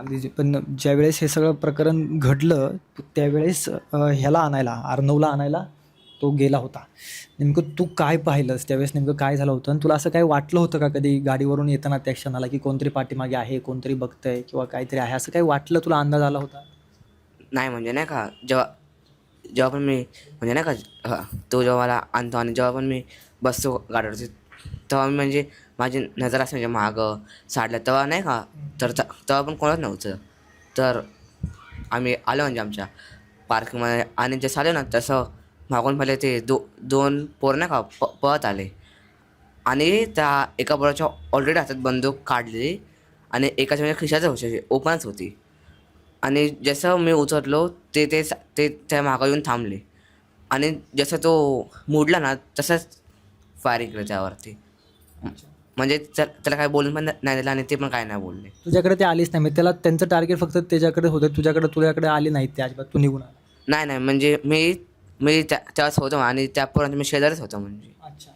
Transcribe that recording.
अगदी पण ज्यावेळेस हे सगळं प्रकरण घडलं त्यावेळेस ह्याला आणायला अर्णवला आणायला तो गेला होता. नेमकं तू काय पाहिलंस त्यावेळेस, नेमकं काय झालं होतं आणि तुला असं काय वाटलं होतं का कधी गाडीवरून येताना त्या क्षणाला की कोणतरी पाठीमागे आहे, कोणतरी बघतंय किंवा काहीतरी आहे, असं काही वाटलं, तुला अंदाज आला होता? नाही म्हणजे नाही का, जेव्हा जेव्हा पण मी म्हणजे नाही का तो जेव्हा मला आणतो आणि जेव्हा पण मी बसतो गाडीवरती, तेव्हा मी म्हणजे माझी नजर असते म्हणजे मागं साडलं तेव्हा नाही का, तर तेव्हा पण कोणच नव्हतं. तर आम्ही आलो म्हणजे आमच्या पार्किंगमध्ये आणि जसं आलो ना तसं मागून पहिले ते दोन पोरं नाही का पळत आले आणि त्या एका पोराच्या ऑलरेडी हातात बंदूक काढलेली आणि एकाच्या म्हणजे खिशाचं होते, ओपनच होती. आणि जसं मी उतरलो ते ते ते त्या मागं येऊन थांबले आणि जसं तो मोडला ना तसंच फायरिंग केलं त्यावरती. म्हणजे त्याला काय बोलून पण नाही दिलं आणि ते पण काय नाही बोलले. तुझ्याकडे ते आलीच नाही, त्याला त्यांचं टार्गेट फक्त त्याच्याकडे होतं, तुझ्याकडे आली नाहीत ते अजिबात, तू निघून आला? नाही नाही म्हणजे मी मी त्यावेळेस होतो आणि त्यापर्यंत मी शेजारीच होतो म्हणजे. अच्छा.